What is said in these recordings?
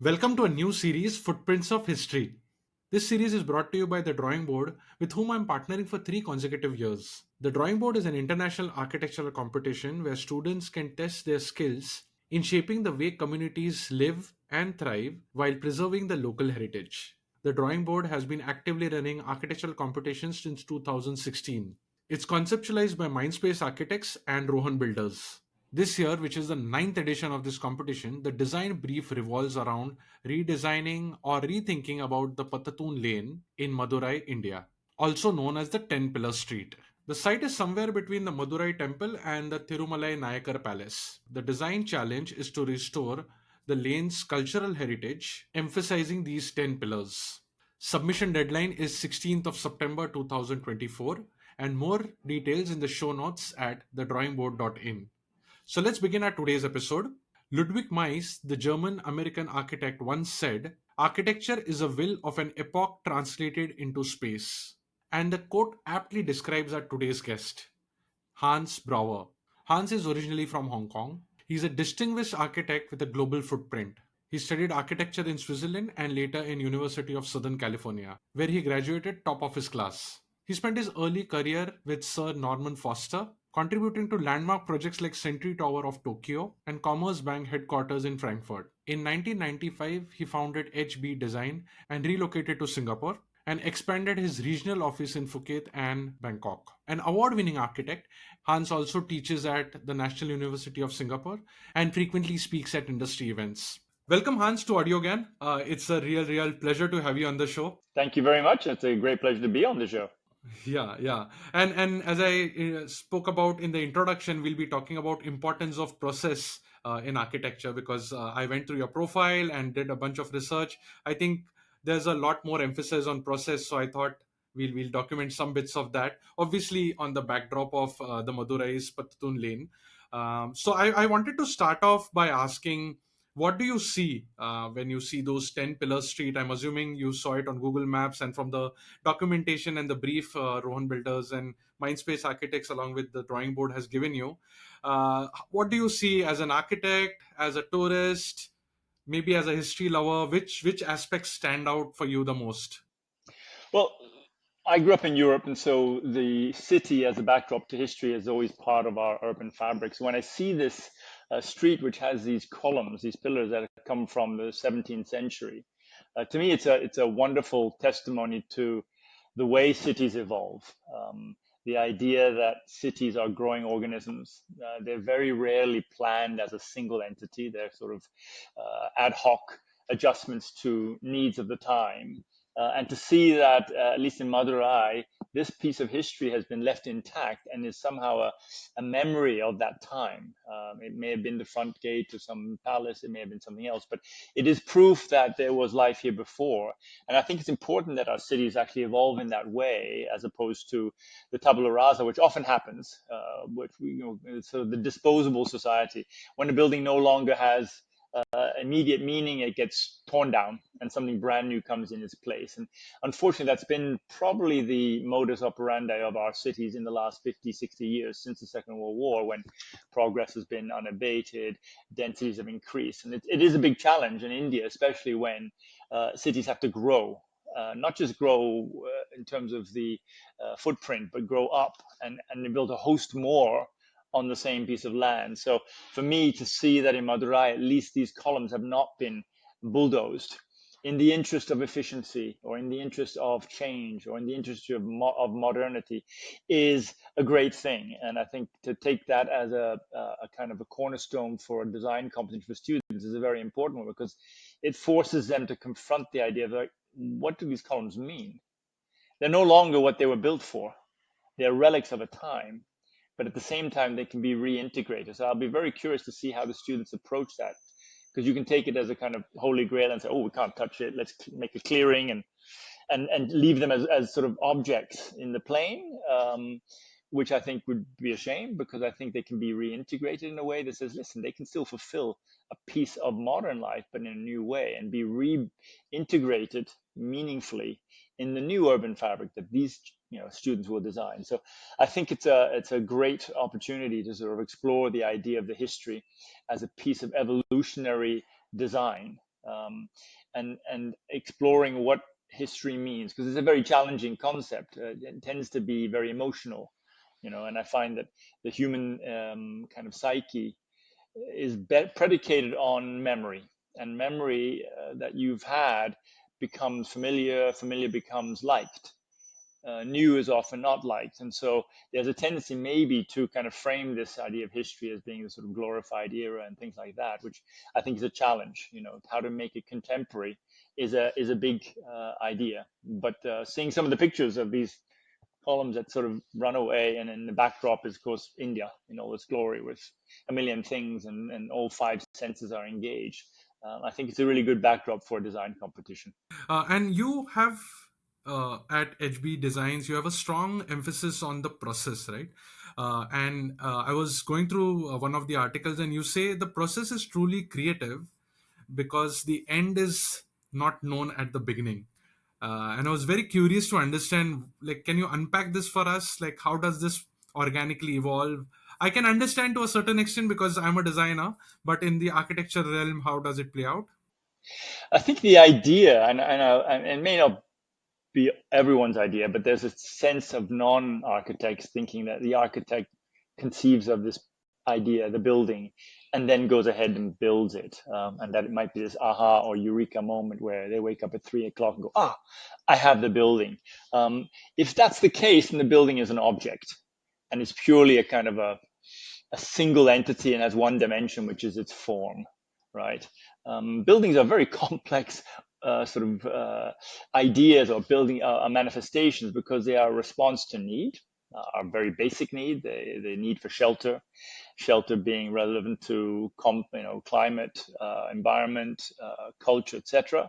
Welcome to a new series, Footprints of History. This series is brought to you by the Drawing Board, with whom I'm partnering for 3 consecutive years. The Drawing Board is an international architectural competition where students can test their skills in shaping the way communities live and thrive while preserving the local heritage. The Drawing Board has been actively running architectural competitions since 2016. It's conceptualized by Mindspace architects and Rohan builders. This year, which is the ninth edition of this competition, the design brief revolves around redesigning or rethinking about the Pathu Thoon Lane in Madurai, India, also known as the 10 Pillar Street. The site is somewhere between the Madurai temple and the Thirumalai Nayakar palace. The design challenge is to restore the lane's cultural heritage, emphasizing these 10 pillars. Submission deadline is 16th of September 2024, and more details in the show notes at thedrawingboard.in. So let's begin our today's episode. Ludwig Mies, the German American architect, once said, "Architecture is a will of an epoch translated into space." And the quote aptly describes our today's guest, Hans Brouwer. Hans is originally from Hong Kong. He's a distinguished architect with a global footprint. He studied architecture in Switzerland and later in University of Southern California, where he graduated top of his class. He spent his early career with Sir Norman Foster, contributing to landmark projects like Century Tower of Tokyo and Commerce Bank headquarters in Frankfurt. In 1995, he founded HB Design and relocated to Singapore and expanded his regional office in Phuket and Bangkok. An award winning architect, Hans also teaches at the National University of Singapore and frequently speaks at industry events. Welcome, Hans, to Audiogan. It's a real pleasure to have you on the show. Thank you very much. It's a great pleasure to be on the show. Yeah. And as I spoke about in the introduction, we'll be talking about importance of process in architecture because I went through your profile and did a bunch of research. I think there's a lot more emphasis on process, so I thought we'll document some bits of that. Obviously, on the backdrop of the Madurai's Pathu Thoon Lane. So I wanted to start off by asking, what do you see when you see those 10 Pillars Street? I'm assuming you saw it on Google Maps and from the documentation and the brief Rohan Builders and Mindspace Architects, along with the drawing board, has given you. What do you see as an architect, as a tourist, maybe as a history lover? Which aspects stand out for you the most? Well, I grew up in Europe, and so the city as a backdrop to history is always part of our urban fabric. So when I see this street, which has these columns, these pillars that come from the 17th century, to me, it's a wonderful testimony to the way cities evolve. The idea that cities are growing organisms. They're very rarely planned as a single entity. They're sort of ad hoc adjustments to needs of the time. And to see that, at least in Madurai, this piece of history has been left intact and is somehow a memory of that time. It may have been the front gate to some palace, it may have been something else, but it is proof that there was life here before. And I think it's important that our cities actually evolve in that way, as opposed to the tabula rasa, which often happens, which sort of the disposable society. When a building no longer has immediate meaning, it gets torn down and something brand new comes in its place. And unfortunately, that's been probably the modus operandi of our cities in the last 50, 60 years since the Second World War, when progress has been unabated, densities have increased. And it is a big challenge in India, especially when cities have to grow. Not just grow in terms of the footprint, but grow up and be able to host more on the same piece of land. So for me to see that in Madurai, at least these columns have not been bulldozed in the interest of efficiency or in the interest of change or in the interest of modernity is a great thing. And I think to take that as a kind of a cornerstone for a design competition for students is a very important one, because it forces them to confront the idea of, like, what do these columns mean? They're no longer what they were built for. They're relics of a time, but at the same time they can be reintegrated. So I'll be very curious to see how the students approach that, because you can take it as a kind of holy grail and say, oh, we can't touch it, let's make a clearing and leave them as sort of objects in the plane, which I think would be a shame, because I think they can be reintegrated in a way that says, listen, they can still fulfill a piece of modern life, but in a new way, and be reintegrated meaningfully in the new urban fabric that these students will design. So I think it's a great opportunity to sort of explore the idea of the history as a piece of evolutionary design, um, and exploring what history means, because it's a very challenging concept. It tends to be very emotional, and I find that the human kind of psyche is predicated on memory, and memory that you've had becomes familiar, familiar becomes liked, new is often not liked. And so there's a tendency maybe to kind of frame this idea of history as being a sort of glorified era and things like that, which I think is a challenge. How to make it contemporary is a big idea. But seeing some of the pictures of these columns that sort of run away, and in the backdrop is, of course, India in all its glory with a million things, and all five senses are engaged. I think it's a really good backdrop for a design competition. And you have at HB Designs, you have a strong emphasis on the process, right? And I was going through one of the articles, and you say the process is truly creative because the end is not known at the beginning. And I was very curious to understand, like, can you unpack this for us? Like, how does this organically evolve? I can understand to a certain extent because I'm a designer, but in the architecture realm, how does it play out? I think the idea, and it may not be everyone's idea, but there's a sense of non-architects thinking that the architect conceives of this idea, the building, and then goes ahead and builds it. And that it might be this aha or eureka moment where they wake up at 3 o'clock and go, I have the building. If that's the case, then the building is an object, and it's purely a kind of a single entity and has one dimension, which is its form, right? Buildings are very complex sort of ideas, or building manifestations, because they are a response to need, our very basic need, the need for shelter, shelter being relevant to climate, environment, culture, etc.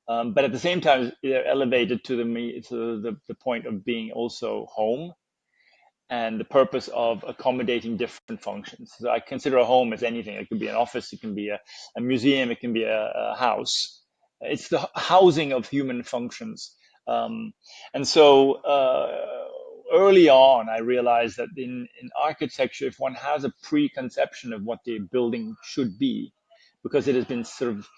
But at the same time, they're elevated to the point of being also home, and the purpose of accommodating different functions. So I consider a home as anything. It could be an office, it can be a museum, it can be a house. It's the housing of human functions. And so early on, I realized that in architecture, if one has a preconception of what the building should be, because it has been sort of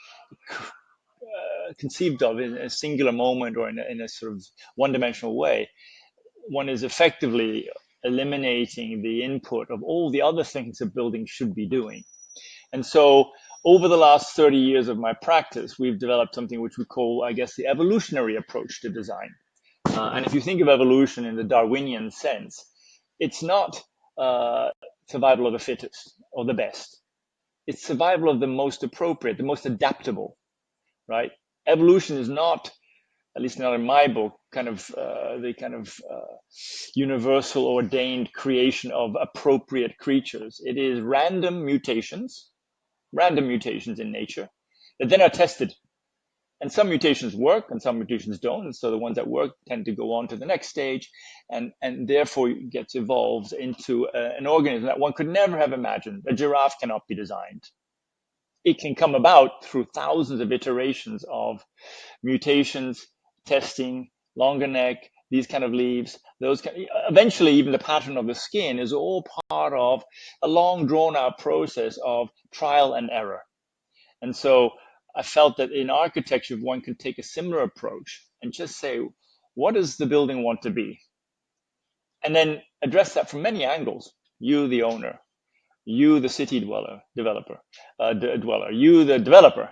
conceived of in a singular moment, or in a sort of one-dimensional way, one is effectively eliminating the input of all the other things a building should be doing. And so over the last 30 years of my practice, we've developed something which we call, I guess, the evolutionary approach to design. And if you think of evolution in the Darwinian sense, it's not uh, survival of the fittest or the best. It's survival of the most appropriate, the most adaptable, right? Evolution is not, at least not in my book, kind of the kind of universal ordained creation of appropriate creatures. It is random mutations in nature that then are tested. And some mutations work and some mutations don't. And so the ones that work tend to go on to the next stage, and therefore gets evolved into an organism that one could never have imagined. A giraffe cannot be designed. It can come about through thousands of iterations of mutations, testing, longer neck, these kind of leaves, eventually even the pattern of the skin is all part of a long drawn out process of trial and error. And so I felt that in architecture, one can take a similar approach and just say, what does the building want to be? And then address that from many angles. You, the owner, you, the city developer, you, the developer,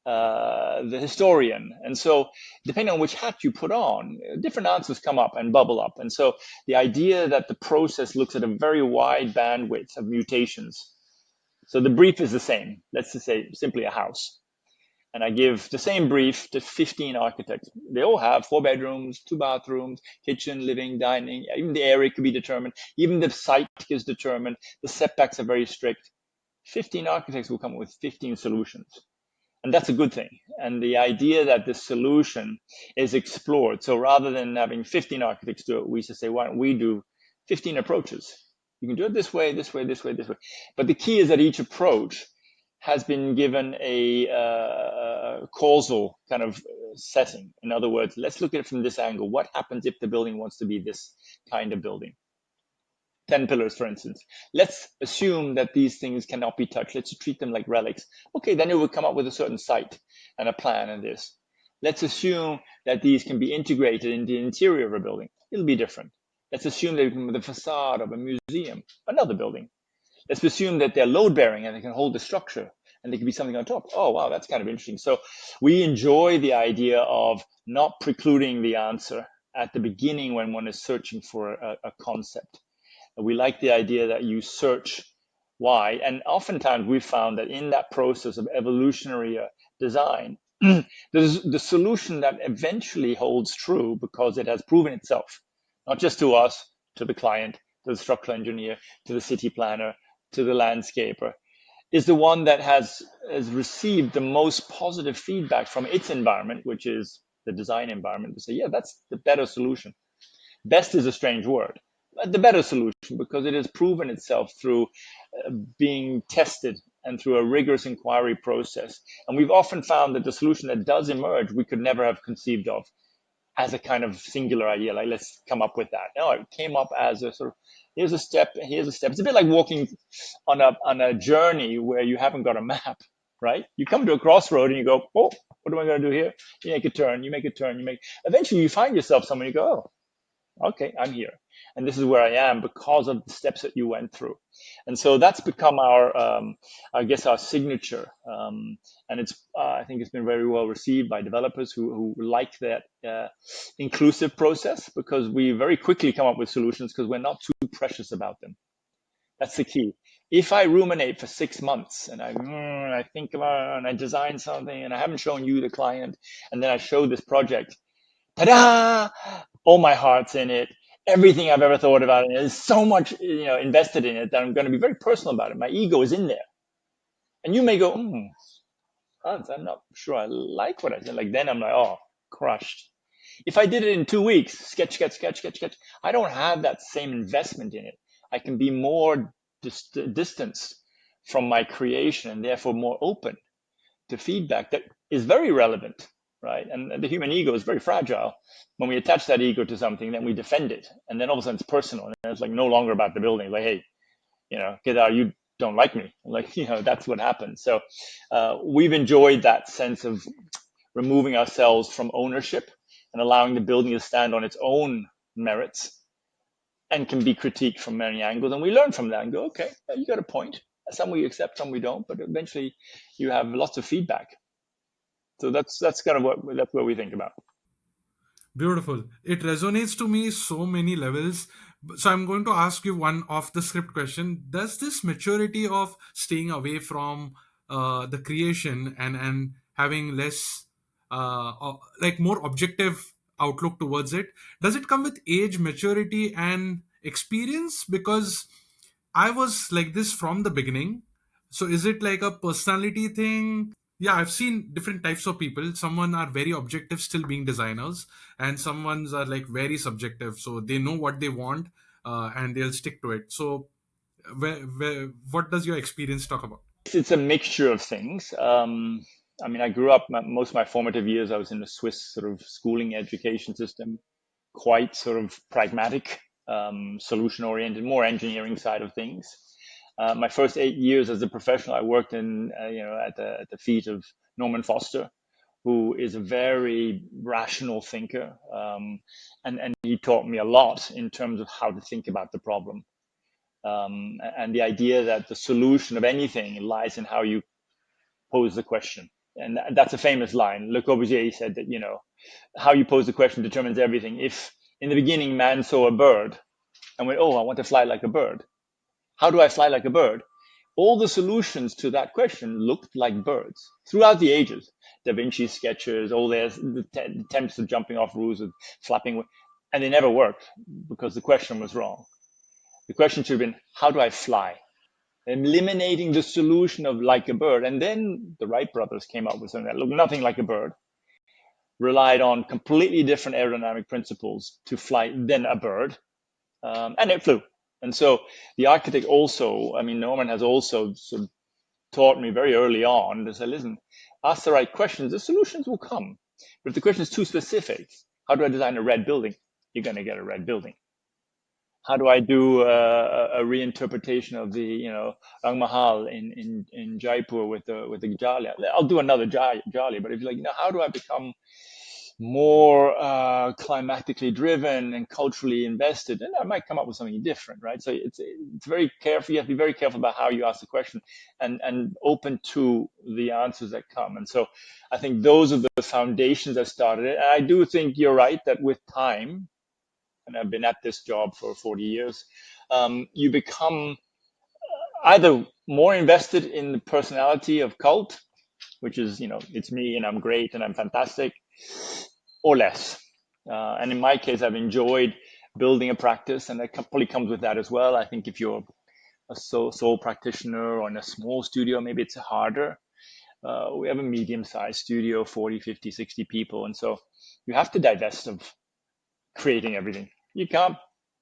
the historian. And so, depending on which hat you put on, different answers come up and bubble up. And so, the idea that the process looks at a very wide bandwidth of mutations. So, the brief is the same. Let's just say simply a house. And I give the same brief to 15 architects. They all have 4 bedrooms, 2 bathrooms, kitchen, living, dining. Even the area could be determined. Even the site is determined. The setbacks are very strict. 15 architects will come up with 15 solutions. And that's a good thing. And the idea that the solution is explored. So rather than having 15 architects do it, we should say, why don't we do 15 approaches? You can do it this way, this way, this way, this way. But the key is that each approach has been given a causal kind of setting. In other words, let's look at it from this angle. What happens if the building wants to be this kind of building? 10 pillars, for instance. Let's assume that these things cannot be touched. Let's treat them like relics. Okay, then it will come up with a certain site and a plan and this. Let's assume that these can be integrated in the interior of a building. It'll be different. Let's assume that it can be the facade of a museum, another building. Let's assume that they're load bearing and they can hold the structure and they can be something on top. Oh, wow, that's kind of interesting. So we enjoy the idea of not precluding the answer at the beginning when one is searching for a concept. We like the idea that you search why. And oftentimes we've found that in that process of evolutionary design, there's the solution that eventually holds true because it has proven itself, not just to us, to the client, to the structural engineer, to the city planner, to the landscaper, is the one that has received the most positive feedback from its environment, which is the design environment, to say, yeah, that's the better solution. Best is a strange word, but the better solution because it has proven itself through being tested and through a rigorous inquiry process. And we've often found that the solution that does emerge, we could never have conceived of as a kind of singular idea, like let's come up with that. No, it came up as a sort of here's a step, here's a step. It's a bit like walking on a journey where you haven't got a map, right? You come to a crossroad and you go, oh, what am I going to do here? You make a turn, you make a turn, you make. Eventually, you find yourself somewhere. You go, oh, okay, I'm here. And this is where I am because of the steps that you went through. And so that's become I guess, our signature. And I think it's been very well received by developers who like that inclusive process because we very quickly come up with solutions because we're not too precious about them. That's the key. If I ruminate for 6 months and I think about it and I design something and I haven't shown you the client and then I show this project, ta-da! All my heart's in it. Everything I've ever thought about it. There's so much, invested in it that I'm going to be very personal about it. My ego is in there. And you may go, Hans, I'm not sure I like what I said. Like then I'm like, oh, crushed. If I did it in 2 weeks, sketch, sketch, sketch, sketch, sketch, I don't have that same investment in it. I can be more distanced from my creation and therefore more open to feedback that is very relevant, right? And the human ego is very fragile. When we attach that ego to something, then we defend it. And then all of a sudden it's personal. And it's like no longer about the building. It's like, hey, get out, you don't like me. Like, that's what happens. So we've enjoyed that sense of removing ourselves from ownership and allowing the building to stand on its own merits and can be critiqued from many angles. And we learn from that and go, okay, you got a point. Some we accept, some we don't, but eventually you have lots of feedback. So that's kind of what we think about. Beautiful. It resonates to me so many levels. So I'm going to ask you one off the script question. Does this maturity of staying away from the creation and having less like more objective outlook towards it, does it come with age, maturity, and experience? Because I was like this from the beginning. So is it like a personality thing? Yeah, I've seen different types of people. Someone are very objective, still being designers, and someone's are like very subjective. So they know what they want, and they'll stick to it. So, what does your experience talk about? It's a mixture of things. I mean, I grew up most of my formative years. I was in the Swiss sort of schooling education system, quite sort of pragmatic, solution oriented, more engineering side of things. My first 8 years as a professional, I worked in, at the feet of Norman Foster, who is a very rational thinker. And he taught me a lot in terms of how to think about the problem. And the idea that the solution of anything lies in how you pose the question. And that's a famous line. Le Corbusier said that, how you pose the question determines everything. If in the beginning man saw a bird and went, oh, I want to fly like a bird. How do I fly like a bird? All the solutions to that question looked like birds throughout the ages. Da Vinci's sketches, all their attempts of jumping off roofs, of flapping, and they never worked because the question was wrong. The question should have been, how do I fly? Eliminating the solution of like a bird. And then the Wright brothers came up with something that looked nothing like a bird, relied on completely different aerodynamic principles to fly than a bird, and it flew. And so the architect also, I mean, Norman has also sort of taught me very early on to say, listen, ask the right questions, the solutions will come. But if the question is too specific, how do I design a red building? You're going to get a red building. how do I do a reinterpretation of the Rang Mahal in Jaipur with the Jalia? I'll do another Jalia, but if you're like, how do I become more climatically driven and culturally invested, and I might come up with something different, right? So it's very careful. You have to be very careful about how you ask the question, and open to the answers that come. And so I think those are the foundations that started it. And I do think you're right that with time, and I've been at this job for 40 years, you become either more invested in the personality of cult, which is, it's me and I'm great and I'm fantastic, or less. And in my case, I've enjoyed building a practice, and that probably comes with that as well. I think if you're a sole practitioner or in a small studio, maybe it's harder. We have a medium-sized studio, 40, 50, 60 people. And so you have to divest of creating everything. You can't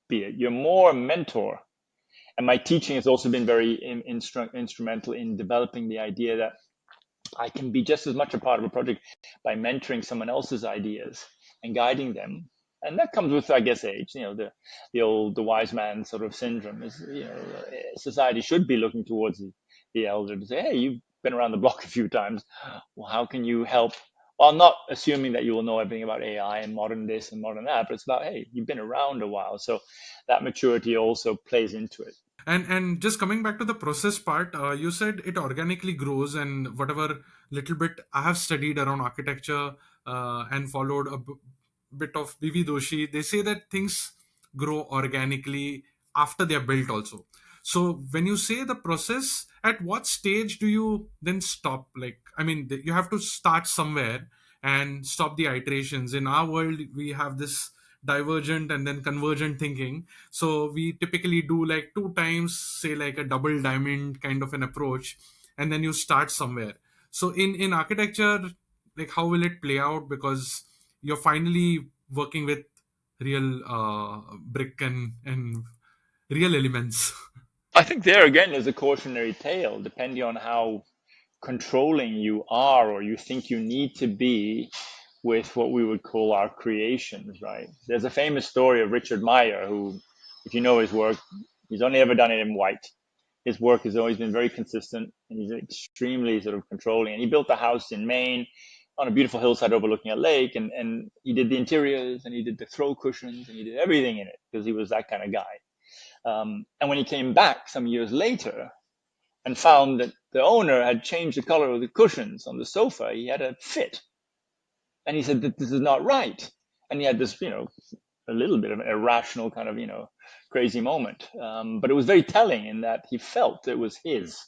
be it. You're more a mentor. And my teaching has also been very instrumental in developing the idea that I can be just as much a part of a project by mentoring someone else's ideas and guiding them. And that comes with, I guess, age. The wise man sort of syndrome is, society should be looking towards the elder to say, hey, you've been around the block a few times. Well, how can you help? Well, I'm not assuming that you will know everything about AI and modern this and modern that, but it's about, hey, you've been around a while. So that maturity also plays into it. And just coming back to the process part, you said it organically grows, and whatever little bit I have studied around architecture and followed bit of BV Doshi, they say that things grow organically after they are built also. So when you say the process, at what stage do you then stop? Like, I mean, you have to start somewhere and stop the iterations. In our world, we have this divergent and then convergent thinking, so we typically do like two times, say like a double diamond kind of an approach, and then you start somewhere. So in architecture, like how will it play out? Because you're finally working with real brick and real elements. I think there again is a cautionary tale, depending on how controlling you are or you think you need to be with what we would call our creations, right? There's a famous story of Richard Meyer, who, if you know his work, he's only ever done it in white. His work has always been very consistent, and he's extremely sort of controlling. And he built a house in Maine on a beautiful hillside overlooking a lake, and he did the interiors, and he did the throw cushions, and he did everything in it because he was that kind of guy. And when he came back some years later and found that the owner had changed the color of the cushions on the sofa, he had a fit. And he said that this is not right. And he had this, a little bit of an irrational kind of, crazy moment. But it was very telling in that he felt it was his.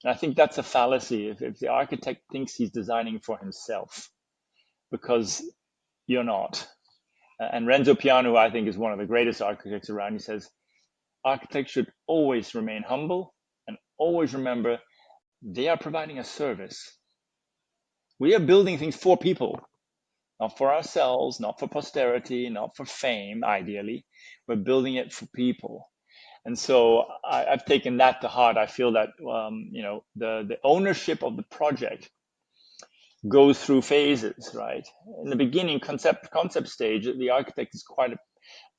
And I think that's a fallacy if the architect thinks he's designing for himself, because you're not. And Renzo Piano, I think, is one of the greatest architects around. He says, architects should always remain humble and always remember they are providing a service. We are building things for people, not for ourselves, not for posterity, not for fame, ideally. We're building it for people. And so I've taken that to heart. I feel that the ownership of the project goes through phases, right? In the beginning, concept stage, the architect is quite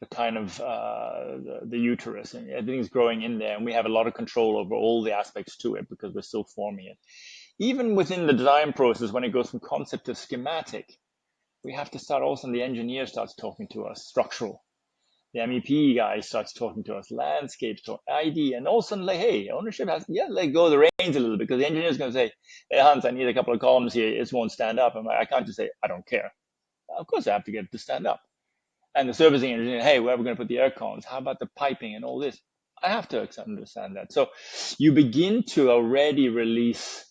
the kind of the uterus, and everything's growing in there, and we have a lot of control over all the aspects to it because we're still forming it. Even within the design process, when it goes from concept to schematic, we have to start. Also, the engineer starts talking to us, structural. The MEP guy starts talking to us, landscape, ID, and all of a sudden, like, hey, ownership has, let go of the reins a little bit, because the engineer is going to say, hey, Hans, I need a couple of columns here. It won't stand up. I can't just say, I don't care. Of course, I have to get it to stand up. And the servicing engineer, hey, where are we going to put the air cons? How about the piping and all this? I have to understand that. So you begin to already release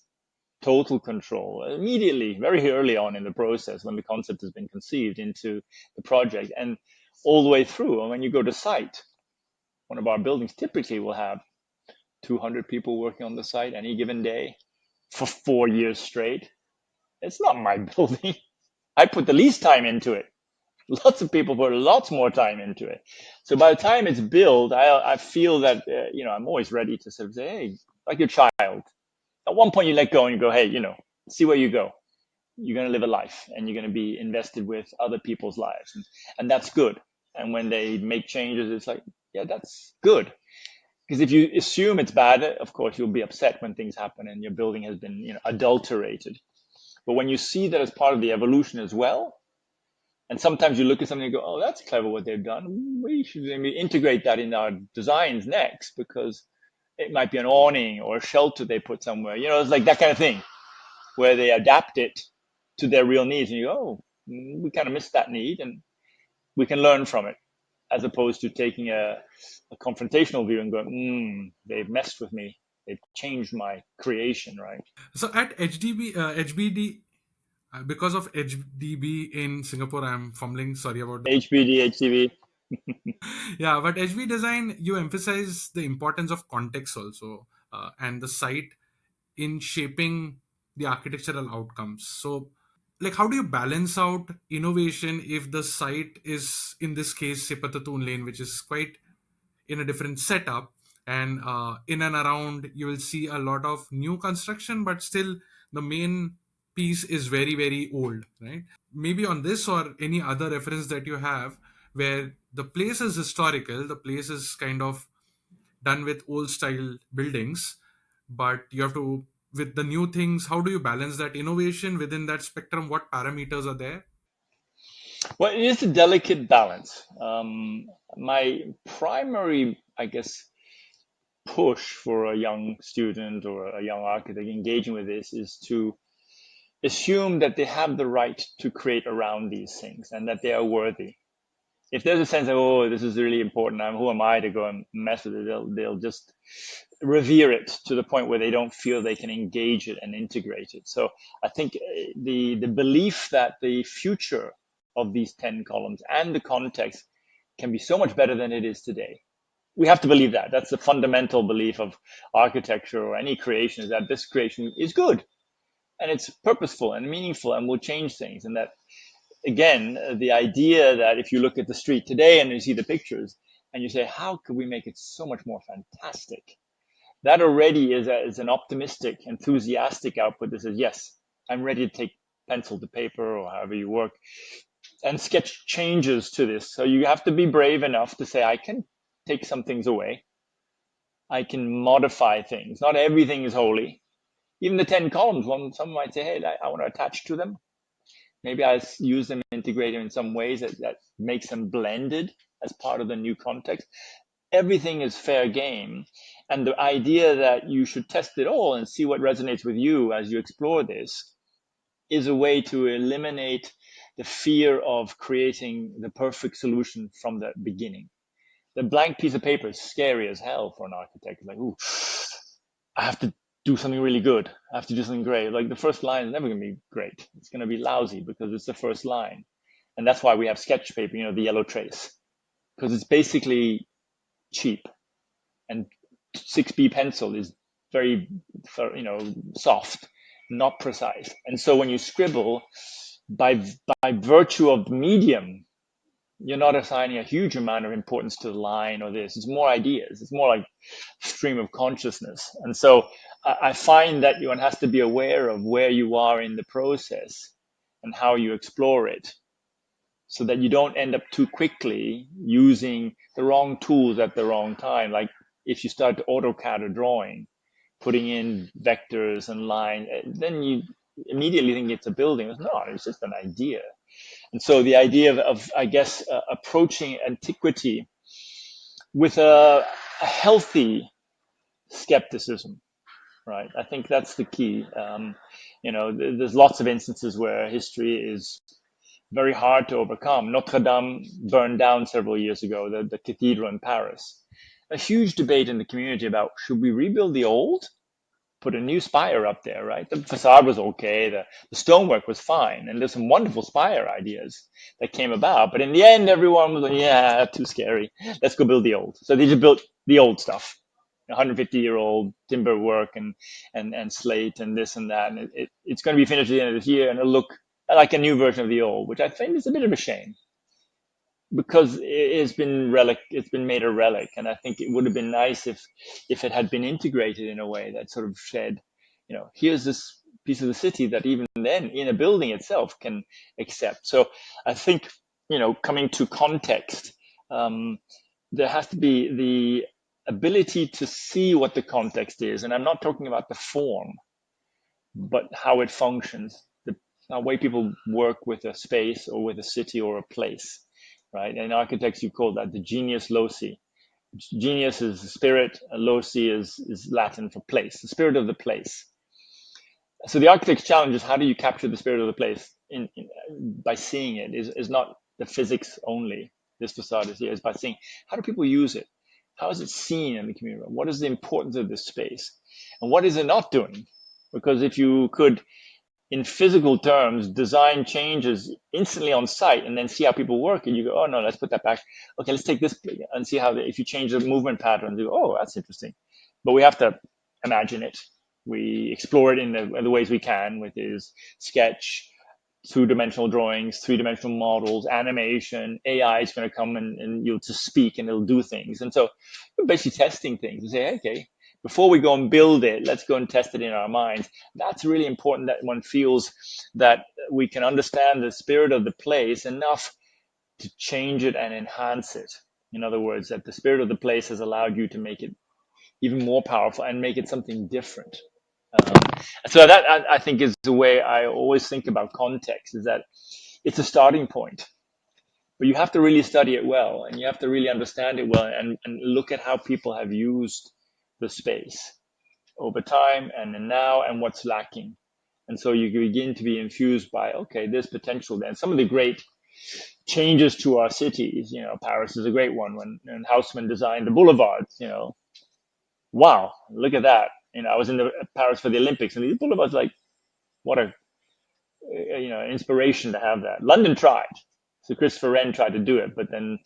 total control immediately, very early on in the process, when the concept has been conceived into the project, and all the way through. And when you go to site, one of our buildings typically will have 200 people working on the site any given day for 4 years straight. It's not my building. I put the least time into it. Lots of people put lots more time into it. So by the time it's built, I feel that I'm always ready to sort of say, hey, like your child. At one point, you let go and you go, hey, see where you go. You're going to live a life, and you're going to be invested with other people's lives, and that's good. And when they make changes, it's like, yeah, that's good. Because if you assume it's bad, of course you'll be upset when things happen and your building has been, adulterated. But when you see that as part of the evolution as well, and sometimes you look at something and go, "Oh, that's clever what they've done. We should maybe integrate that in our designs next because it might be an awning or a shelter they put somewhere." It's like that kind of thing where they adapt it to their real needs, and you go, "Oh, we kind of missed that need, and we can learn from it," as opposed to taking a confrontational view and going, "They've messed with me. They've changed my creation," right? So at HBD, because of HDB in Singapore, I'm fumbling. Sorry about that. HBD, HCV. Yeah, but HB design, you emphasize the importance of context also, and the site in shaping the architectural outcomes. So, like, how do you balance out innovation if the site is, in this case, say Pathu Thoon Lane, which is quite in a different setup, and in and around you will see a lot of new construction, but still the main piece is very very old, right? Maybe on this or any other reference that you have where the place is historical, the place is kind of done with old style buildings, but you have to, with the new things, how do you balance that innovation within that spectrum? What parameters are there? Well, it is a delicate balance. My primary, I guess, push for a young student or a young architect engaging with this is to assume that they have the right to create around these things and that they are worthy. If there's a sense of, oh, this is really important, who am I to go and mess with it? They'll just revere it to the point where they don't feel they can engage it and integrate it. So I think the belief that the future of these 10 columns and the context can be so much better than it is today. We have to believe that. That's the fundamental belief of architecture or any creation, is that this creation is good and it's purposeful and meaningful and will change things. And that, again, the idea that if you look at the street today and you see the pictures and you say, how could we make it so much more fantastic? That already is an optimistic, enthusiastic output that says, yes, I'm ready to take pencil to paper or however you work and sketch changes to this. So you have to be brave enough to say, I can take some things away. I can modify things. Not everything is holy. Even the 10 columns, some might say, hey, I want to attach to them. Maybe I use them, integrate them in some ways that makes them blended as part of the new context. Everything is fair game. And the idea that you should test it all and see what resonates with you as you explore this is a way to eliminate the fear of creating the perfect solution from the beginning. The blank piece of paper is scary as hell for an architect. It's like, ooh, I have to do something really good. I have to do something great. Like the first line is never going to be great. It's going to be lousy because it's the first line. And that's why we have sketch paper, the yellow trace, because it's basically cheap. And 6B pencil is very, soft, not precise. And so when you scribble, by virtue of the medium, you're not assigning a huge amount of importance to the line or this. It's more ideas. It's more like stream of consciousness. And so I find that one has to be aware of where you are in the process and how you explore it, so that you don't end up too quickly using the wrong tools at the wrong time. Like if you start to AutoCAD a drawing, putting in vectors and lines, then you immediately think it's a building. It's not, it's just an idea. And so the idea of I guess, approaching antiquity with a healthy skepticism, right? I think that's the key. There's lots of instances where history is very hard to overcome. Notre Dame burned down several years ago, the cathedral in Paris. A huge debate in the community about, should we rebuild the old, put a new spire up there, right? The facade was okay, the stonework was fine, and there's some wonderful spire ideas that came about. But in the end, everyone was like, yeah, too scary. Let's go build the old. So they just built the old stuff, 150-year-old timber work and slate and this and that. And it's going to be finished at the end of this year, and it'll look like a new version of the old, which I think is a bit of a shame because it's been made a relic. And I think it would have been nice if it had been integrated in a way that sort of said, here's this piece of the city that even then in a building itself can accept. So I think, coming to context, there has to be the ability to see what the context is. And I'm not talking about the form, but how it functions, the way people work with a space or with a city or a place, right? And in architects, you call that the genius loci. Genius is spirit, loci is Latin for place, the spirit of the place. So the architect's challenge is how do you capture the spirit of the place by seeing it, is not the physics only. This facade is here, is by seeing how do people use it? How is it seen in the community? What is the importance of this space? And what is it not doing? Because if you could, in physical terms, design changes instantly on site and then see how people work, and you go, oh no, let's put that back. Okay, let's take this and see how, if you change the movement pattern, you go, oh, that's interesting. But we have to imagine it. We explore it in the ways we can, with his sketch, two-dimensional drawings, three-dimensional models, animation. AI is going to come and you'll just speak and it'll do things. And so we're basically testing things and say, okay, before we go and build it, let's go and test it in our minds. That's really important, that one feels that we can understand the spirit of the place enough to change it and enhance it. In other words, that the spirit of the place has allowed you to make it even more powerful and make it something different. Um, so that, I think, is the way I always think about context, is that it's a starting point, but you have to really study it well, and you have to really understand it well, and look at how people have used the space over time and then now, and what's lacking. And so you begin to be infused by, okay, there's potential there. And some of the great changes to our cities, Paris is a great one, when Haussmann designed the boulevards, wow, look at that. I was in Paris for the Olympics, and these boulevards, like, what a inspiration to have that. London tried, so Christopher Wren tried to do it, but then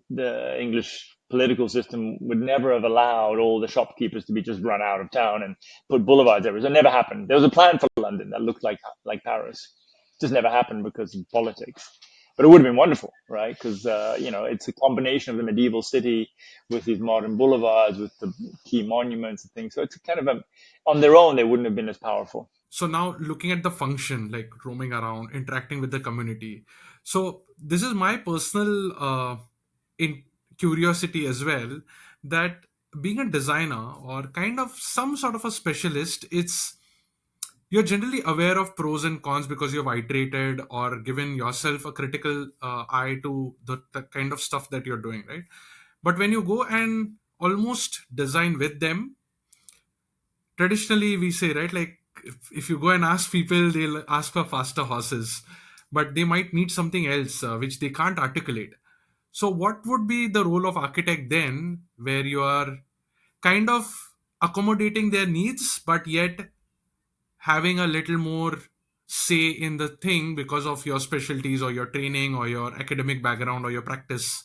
the English political system would never have allowed all the shopkeepers to be just run out of town and put boulevards everywhere. So it never happened. There was a plan for London that looked like Paris. It just never happened because of politics. But it would have been wonderful, right? Because it's a combination of the medieval city with these modern boulevards, with the key monuments and things. So it's kind of on their own, they wouldn't have been as powerful. So now looking at the function, like roaming around, interacting with the community. So this is my personal in curiosity as well, that being a designer or kind of some sort of a specialist, it's you're generally aware of pros and cons because you've iterated or given yourself a critical eye to the kind of stuff that you're doing, right? But when you go and almost design with them, traditionally we say, right, like if you go and ask people, they'll ask for faster horses, but they might need something else which they can't articulate. So what would be the role of architect then, where you are kind of accommodating their needs but yet having a little more say in the thing because of your specialties or your training or your academic background or your practice?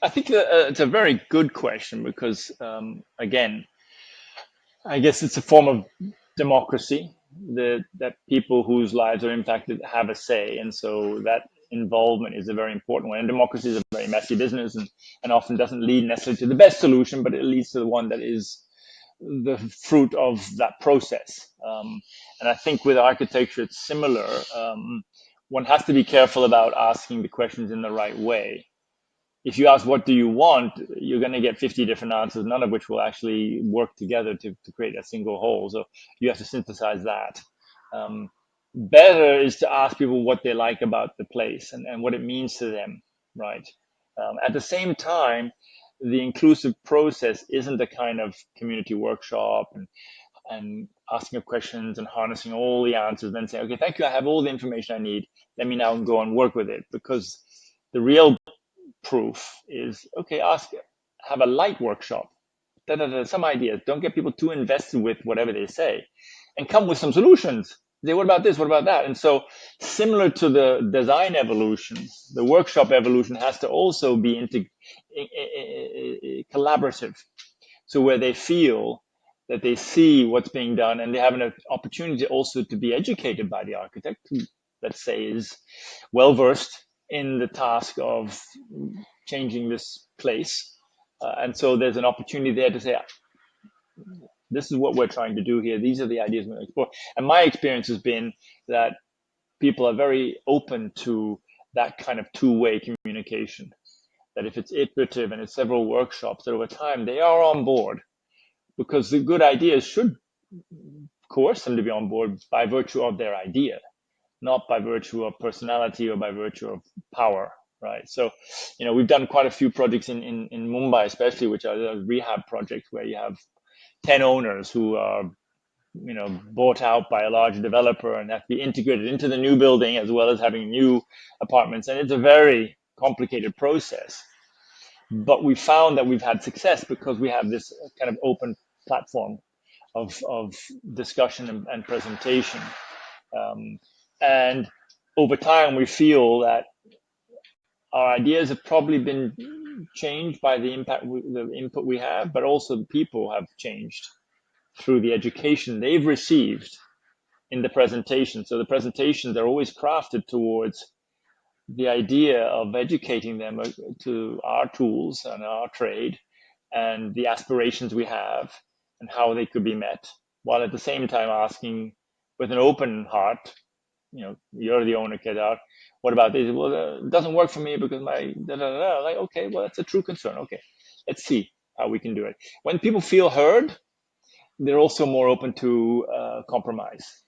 I think it's a very good question, because, again, I guess it's a form of democracy, that people whose lives are impacted have a say. And so that involvement is a very important one. And democracy is a very messy business, and often doesn't lead necessarily to the best solution, but it leads to the one that is the fruit of that process. And I think with architecture, it's similar. One has to be careful about asking the questions in the right way. If you ask what do you want, you're going to get 50 different answers, none of which will actually work together to create a single whole. So you have to synthesize that. Better is to ask people what they like about the place, and what it means to them, right? At the same time, the inclusive process isn't a kind of community workshop and asking of questions and harnessing all the answers, then saying, okay, thank you, I have all the information I need. Let me now go and work with it. Because the real proof is, okay, have a light workshop, some ideas. Don't get people too invested with whatever they say, and come with some solutions. Say, what about this? What about that? And so, similar to the design evolution, the workshop evolution has to also be collaborative. So where they feel that they see what's being done, and they have an opportunity also to be educated by the architect, who, let's say, is well versed in the task of changing this place. And so there's an opportunity there to say, this is what we're trying to do here. These are the ideas we're going to explore. And my experience has been that people are very open to that kind of two-way communication. that if it's iterative and it's several workshops, that over time they are on board, because the good ideas should coerce them to be on board by virtue of their idea, not by virtue of personality or by virtue of power, right? So, we've done quite a few projects in Mumbai, especially, which are the rehab projects where you have 10 owners who are, bought out by a large developer and have to be integrated into the new building as well as having new apartments. And it's a very complicated process. But we found that we've had success because we have this kind of open platform of discussion and presentation. Um, and over time, we feel that our ideas have probably been changed by the input we have, but also the people have changed through the education they've received in the presentation. So the presentations are always crafted towards the idea of educating them to our tools and our trade and the aspirations we have and how they could be met, while at the same time asking with an open heart, you're the owner, Kedar. What about this? Well, it doesn't work for me because my da, da, da, da. Like, okay, well, that's a true concern. Okay, let's see how we can do it. When people feel heard, they're also more open to compromise.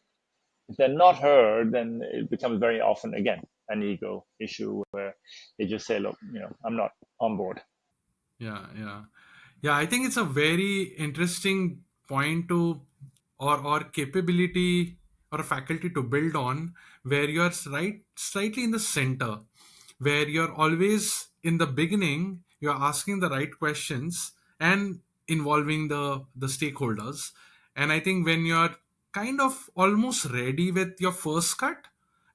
If they're not heard, then it becomes very often, again, an ego issue where they just say, look, I'm not on board. Yeah, yeah. Yeah, I think it's a very interesting point to or capability or a faculty to build on, where you're right slightly in the center, where you're always in the beginning, you're asking the right questions and involving the stakeholders. And I think when you're kind of almost ready with your first cut,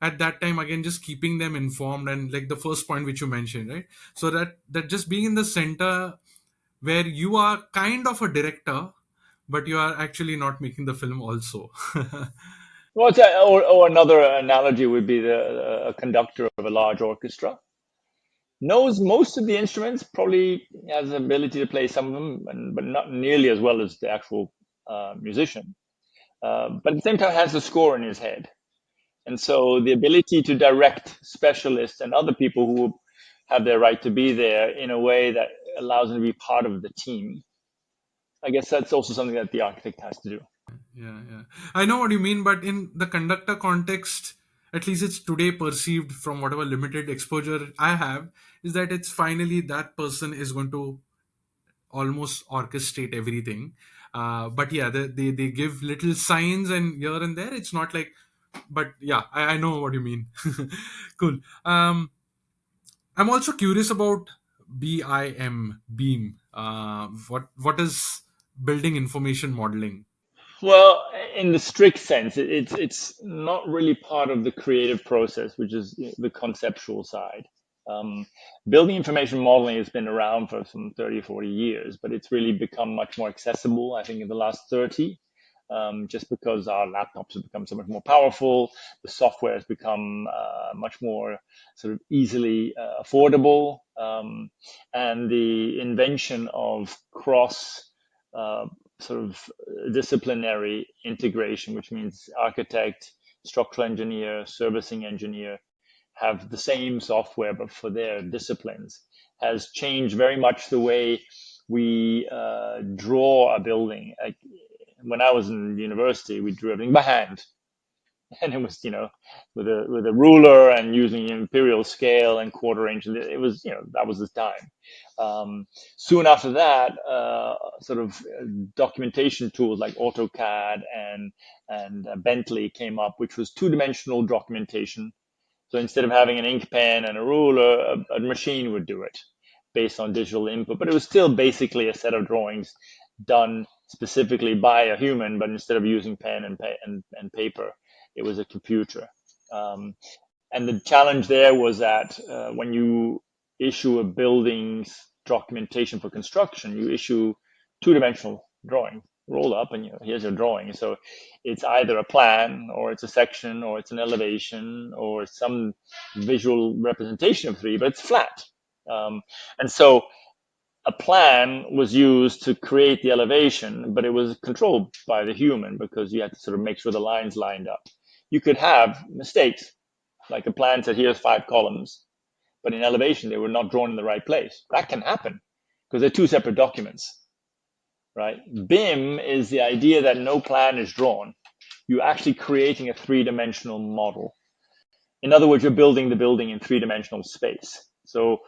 at that time again just keeping them informed, and like the first point which you mentioned, right? So that just being in the center, where you are kind of a director but you are actually not making the film also. Well, or another analogy would be a conductor of a large orchestra knows most of the instruments, probably has the ability to play some of them, but not nearly as well as the actual musician. But at the same time, has the score in his head. And so the ability to direct specialists and other people who have their right to be there in a way that allows them to be part of the team, I guess that's also something that the architect has to do. Yeah, yeah, I know what you mean, but in the conductor context, at least it's today perceived from whatever limited exposure I have, is that it's finally that person is going to almost orchestrate everything. But yeah, they give little signs and here and there, it's not like, but yeah, I know what you mean. Cool. I'm also curious about beam. What is building information modeling? Well, in the strict sense, it's not really part of the creative process, which is the conceptual side. Um, Building information modeling has been around for some 30 or 40 years, but it's really become much more accessible, I think, in the last 30, just because our laptops have become so much more powerful. The software has become much more sort of easily affordable. And the invention of cross uh, sort of disciplinary integration, which means architect, structural engineer, servicing engineer have the same software but for their disciplines, has changed very much the way we draw a building. Like when I was in university, we drew everything by hand, and it was with a ruler and using imperial scale and quarter inch. It was that was the time. Soon after that, sort of documentation tools like AutoCAD and Bentley came up, which was two-dimensional documentation. So instead of having an ink pen and a ruler, a machine would do it based on digital input. But it was still basically a set of drawings done specifically by a human, but instead of using pen and paper, it was a computer. Um, and the challenge there was that when you issue a building's documentation for construction, you issue two-dimensional drawing, roll up, and here's your drawing. So it's either a plan, or it's a section, or it's an elevation, or some visual representation of three, but it's flat. And so a plan was used to create the elevation, but it was controlled by the human because you had to sort of make sure the lines lined up. You could have mistakes, like a plan said, here's 5 columns, but in elevation they were not drawn in the right place. That can happen because they're two separate documents, right? BIM is the idea that no plan is drawn. You're actually creating a three-dimensional model. In other words, you're building the building in three-dimensional space. So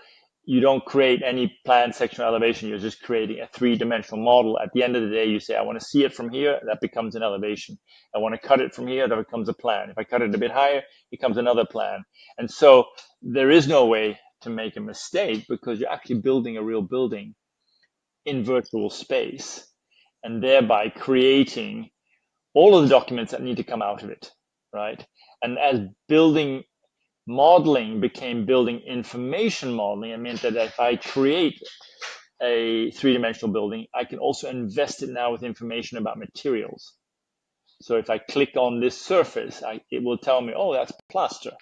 you don't create any plan, section, or elevation. You're just creating a three-dimensional model. At the end of the day, you say, I want to see it from here. That becomes an elevation. I want to cut it from here. That becomes a plan. If I cut it a bit higher, it becomes another plan. And so there is no way to make a mistake because you're actually building a real building in virtual space and thereby creating all of the documents that need to come out of it, right? And as building modeling became building information modeling, it meant that if I create a three-dimensional building, I can also invest it now with information about materials. So if I click on this surface, it will tell me, oh, that's plaster.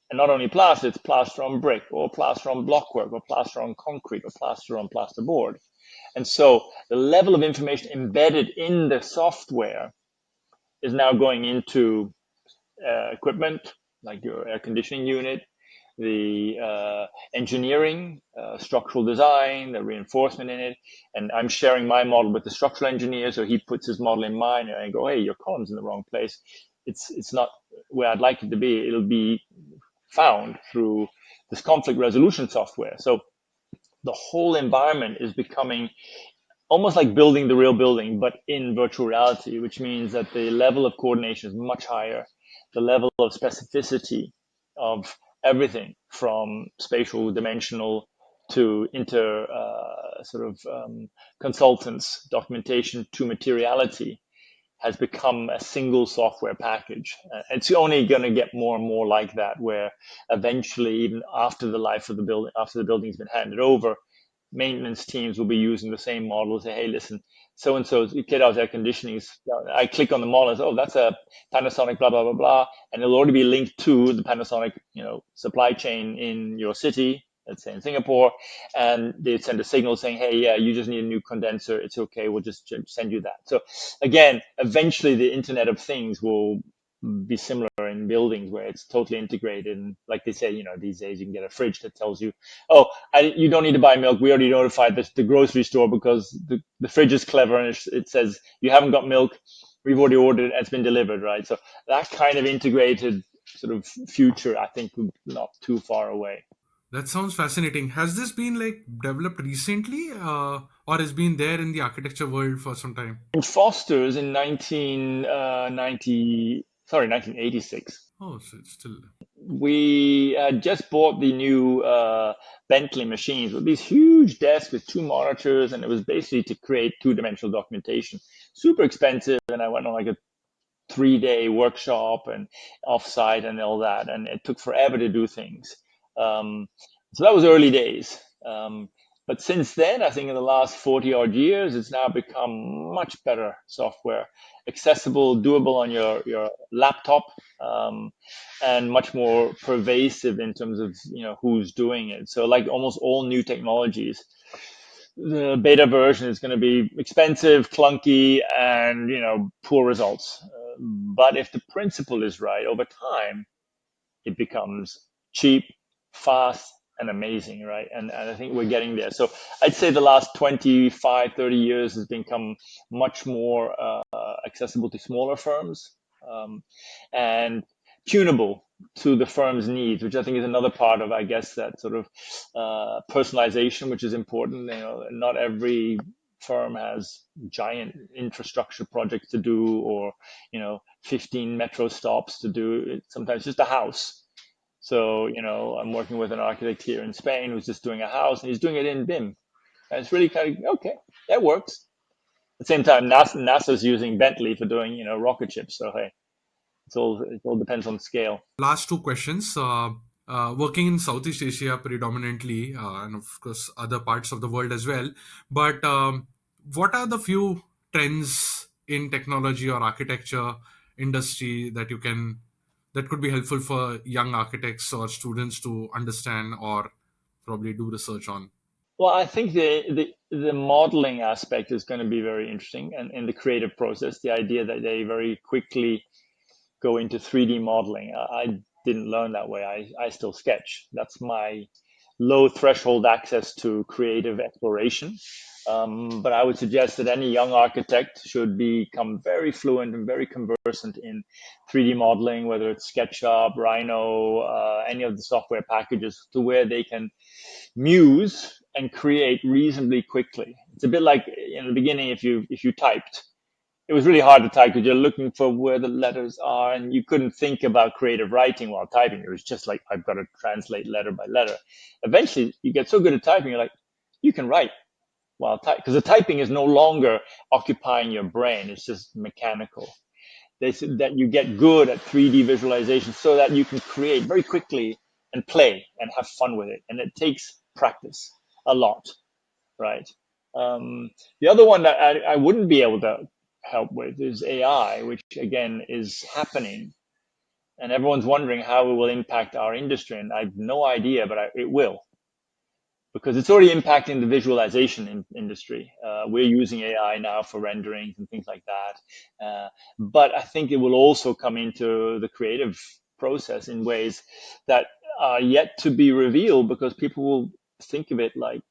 And not only plaster, it's plaster on brick, or plaster on blockwork, or plaster on concrete, or plaster on plasterboard. And so the level of information embedded in the software is now going into equipment, like your air conditioning unit, the engineering, structural design, the reinforcement in it. And I'm sharing my model with the structural engineer, so he puts his model in mine, and I go, hey, your column's in the wrong place. It's not where I'd like it to be. It'll be found through this conflict resolution software. So the whole environment is becoming almost like building the real building, but in virtual reality, which means that the level of coordination is much higher. The level of specificity of everything from spatial, dimensional to inter consultants, documentation to materiality has become a single software package. It's only going to get more and more like that, where eventually, even after the life of the building, after the building's been handed over, maintenance teams will be using the same model. Say, hey, listen, so and so's kit out air conditioning. I click on the model and say, oh, that's a Panasonic, blah blah blah blah, and it'll already be linked to the Panasonic, supply chain in your city. Let's say in Singapore, and they send a signal saying, "Hey, yeah, you just need a new condenser. It's okay. We'll just send you that." So again, eventually, the Internet of Things will be similar in buildings where it's totally integrated. And like they say, these days you can get a fridge that tells you, oh, you don't need to buy milk. We already notified the grocery store because the fridge is clever and it says you haven't got milk. We've already ordered it and it's been delivered, right? So that kind of integrated sort of future, I think, not too far away. That sounds fascinating. Has this been like developed recently, or has been there in the architecture world for some time? In Foster's in 1986, Oh, so it's still. we had just bought the new Bentley machines with these huge desks with two monitors, and it was basically to create two-dimensional documentation. Super expensive, and I went on like a 3-day workshop and offsite and all that, and it took forever to do things. Um, so that was early days. But since then, I think in the last 40 odd years, it's now become much better software, accessible, doable on your laptop, um, and much more pervasive in terms of who's doing it. So like almost all new technologies, the beta version is going to be expensive, clunky, and poor results. But if the principle is right, over time it becomes cheap, fast, and amazing, right? And I think we're getting there. So I'd say the last 25, 30 years has become much more accessible to smaller firms, and tunable to the firm's needs, which I think is another part of, I guess, that sort of personalization, which is important. Not every firm has giant infrastructure projects to do, or 15 metro stops to do. It's sometimes just a house. So I'm working with an architect here in Spain who's just doing a house, and he's doing it in BIM. And it's really kind of okay, that works. At the same time, NASA's using Bentley for doing rocket ships. So hey, it all depends on scale. Last two questions. Working in Southeast Asia predominantly, and of course other parts of the world as well. But what are the few trends in technology or architecture industry that could be helpful for young architects or students to understand or probably do research on? Well, I think the modeling aspect is going to be very interesting, and in the creative process, the idea that they very quickly go into 3D modeling. I didn't learn that way. I still sketch. That's my low threshold access to creative exploration. But I would suggest that any young architect should become very fluent and very conversant in 3D modeling, whether it's SketchUp, Rhino, any of the software packages, to where they can muse and create reasonably quickly. It's a bit like in the beginning, if you typed, it was really hard to type because you're looking for where the letters are, and you couldn't think about creative writing while typing. It was just like, I've got to translate letter by letter. Eventually, you get so good at typing, you're like, you can write while typing, because the typing is no longer occupying your brain. It's just mechanical. They said that you get good at 3D visualization so that you can create very quickly and play and have fun with it. And it takes practice a lot, right? The other one that I wouldn't be able to help with is AI, which again is happening. And everyone's wondering how it will impact our industry. And I have no idea, but it will, because it's already impacting the visualization industry. We're using AI now for renderings and things like that. But I think it will also come into the creative process in ways that are yet to be revealed, because people will think of it like,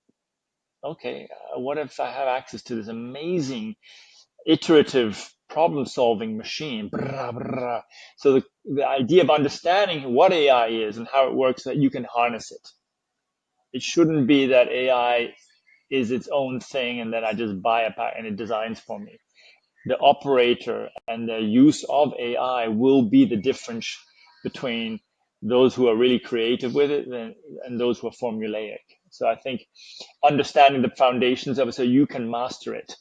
okay, what if I have access to this amazing iterative problem solving machine? Brah, brah. So the idea of understanding what AI is and how it works, so that you can harness it. It shouldn't be that AI is its own thing and then I just buy a pack and it designs for me. The operator and the use of AI will be the difference between those who are really creative with it and those who are formulaic. So I think understanding the foundations of it so you can master it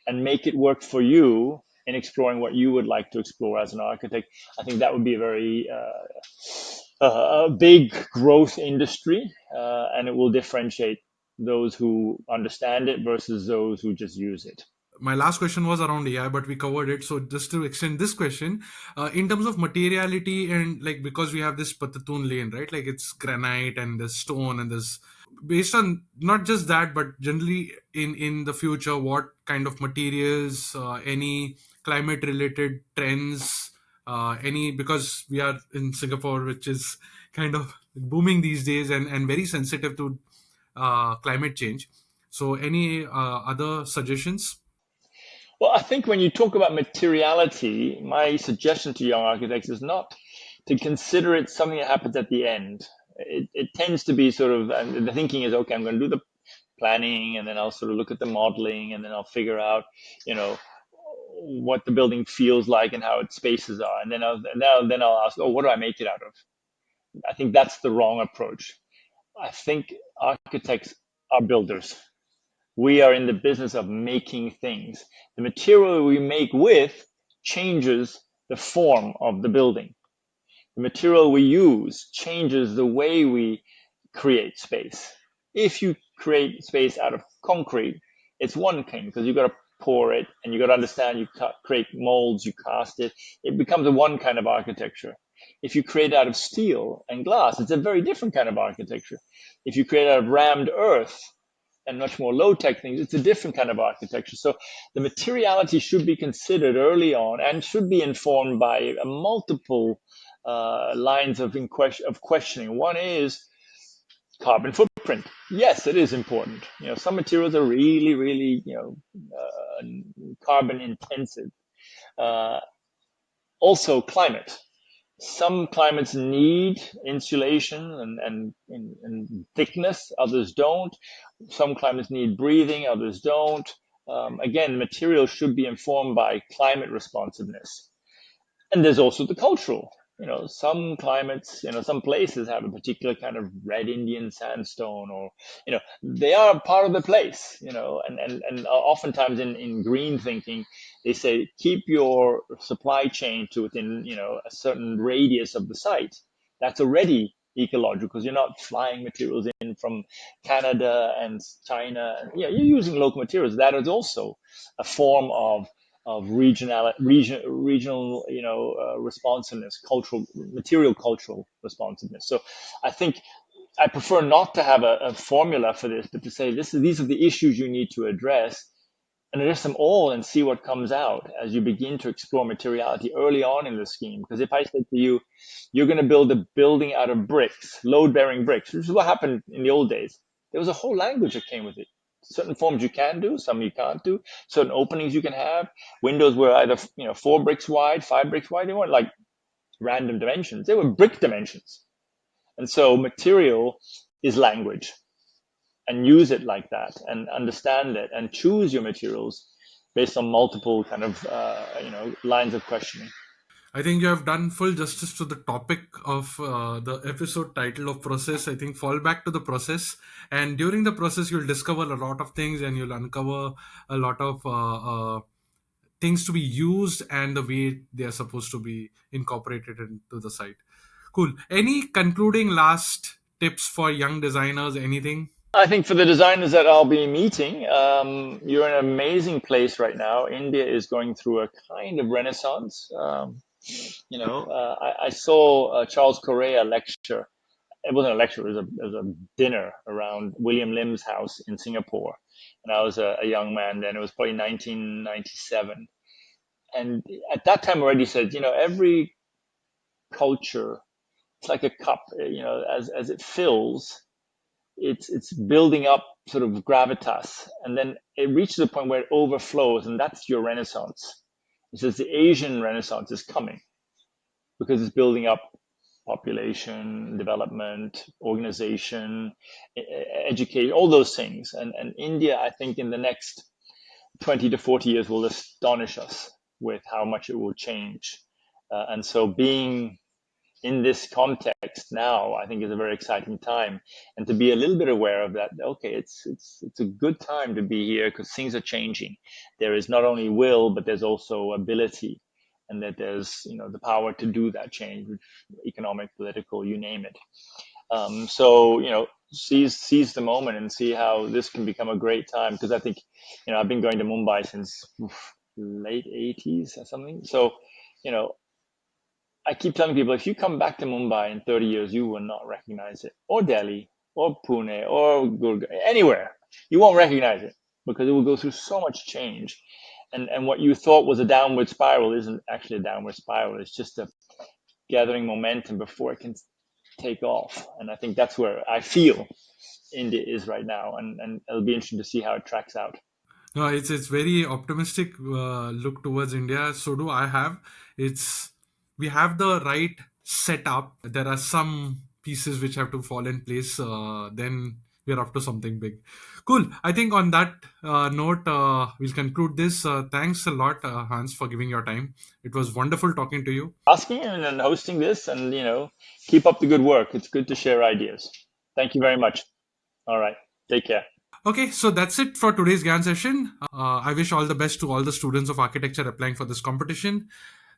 and make it work for you in exploring what you would like to explore as an architect, I think that would be a very big growth industry, and it will differentiate those who understand it versus those who just use it. My last question was around AI, but we covered it. So just to extend this question, in terms of materiality and like, because we have this Pathu Thoon Lane, right? Like it's granite and there's stone and there's, based on not just that, but generally in the future, what kind of materials, any climate related trends, any, because we are in Singapore, which is kind of booming these days and very sensitive to climate change. So any other suggestions? Well, I think when you talk about materiality, my suggestion to young architects is not to consider it something that happens at the end. It tends to be sort of, and the thinking is, okay, I'm going to do the planning, and then I'll sort of look at the modeling, and then I'll figure out, you know, what the building feels like and how its spaces are, and then I'll ask, oh, what do I make it out of? I think that's the wrong approach. I think architects are builders. We are in the business of making things. The material we make with changes the form of the building. The material we use changes the way we create space. If you create space out of concrete, it's one thing, because you've got to pour it and you've got to understand, you create molds, you cast it. It becomes a one kind of architecture. If you create out of steel and glass, it's a very different kind of architecture. If you create out of rammed earth and much more low tech things, it's a different kind of architecture. So the materiality should be considered early on and should be informed by multiple lines of questioning. One is carbon footprint. Yes, it is important. You know, some materials are really, really, carbon intensive. Uh, Also, climate. Some climates need insulation and thickness, others don't. Some climates need breathing, others don't. Again, materials should be informed by climate responsiveness. And there's also the cultural. You know, some climates, some places have a particular kind of red Indian sandstone, or, they are part of the place, and oftentimes in green thinking, they say, keep your supply chain to within, a certain radius of the site. That's already ecological, because you're not flying materials in from Canada and China. Yeah, you're using local materials. That is also a form of regional, responsiveness, cultural responsiveness. So I think I prefer not to have a formula for this, but to say these are the issues you need to address, and address them all and see what comes out as you begin to explore materiality early on in the scheme. Because if I said to you, you're going to build a building out of bricks, load-bearing bricks, which is what happened in the old days, there was a whole language that came with it. Certain forms you can do, some you can't do. Certain openings you can have. Windows were either 4 bricks wide, 5 bricks wide. They weren't like random dimensions. They were brick dimensions. And so material is language, and use it like that, and understand it, and choose your materials based on multiple kind of lines of questioning. I think you have done full justice to the topic of the episode title of process. I think fall back to the process, and during the process, you'll discover a lot of things, and you'll uncover a lot of things to be used and the way they are supposed to be incorporated into the site. Cool. Any concluding last tips for young designers? Anything? I think for the designers that I'll be meeting, you're in an amazing place right now. India is going through a kind of renaissance. I saw Charles Correa lecture. It wasn't a lecture; it was a dinner around William Lim's house in Singapore, and I was a young man then. It was probably 1997, and at that time already said, every culture, it's like a cup. As it fills, it's building up sort of gravitas, and then it reaches a point where it overflows, and that's your renaissance. It says the Asian Renaissance is coming because it's building up population, development, organization, education, all those things. And India, I think, in the next 20 to 40 years will astonish us with how much it will change. And so being in this context now, I think is a very exciting time, and to be a little bit aware of that. Okay, it's a good time to be here because things are changing. There is not only will, but there's also ability, and that there's the power to do that change, which economic, political, you name it. Seize the moment and see how this can become a great time, because I think I've been going to Mumbai since late 80s or something. So I keep telling people, if you come back to Mumbai in 30 years, you will not recognize it, or Delhi, or Pune, or Gurgaon, anywhere. You won't recognize it because it will go through so much change. And what you thought was a downward spiral isn't actually a downward spiral. It's just a gathering momentum before it can take off. And I think that's where I feel India is right now. And it'll be interesting to see how it tracks out. No, it's very optimistic look towards India. So do I have. We have the right setup. There are some pieces which have to fall in place. Then we're up to something big. Cool. I think on that note, we'll conclude this. Thanks a lot, Hans, for giving your time. It was wonderful talking to you. Asking and hosting this, and keep up the good work. It's good to share ideas. Thank you very much. All right. Take care. Okay, so that's it for today's GAN session. I wish all the best to all the students of architecture applying for this competition.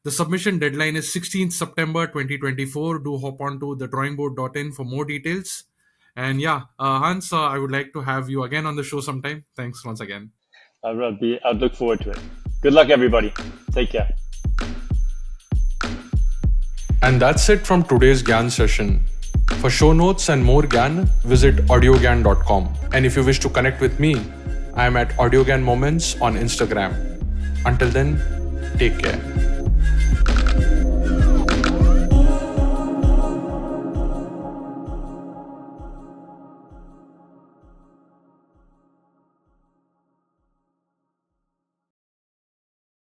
The submission deadline is 16th September 2024. Do hop on to thedrawingboard.in for more details. And Hans, I would like to have you again on the show sometime. Thanks once again. I'd look forward to it. Good luck, everybody. Take care. And that's it from today's GAN session. For show notes and more GAN, visit audiogan.com. And if you wish to connect with me, I am at AudioGAN Moments on Instagram. Until then, take care.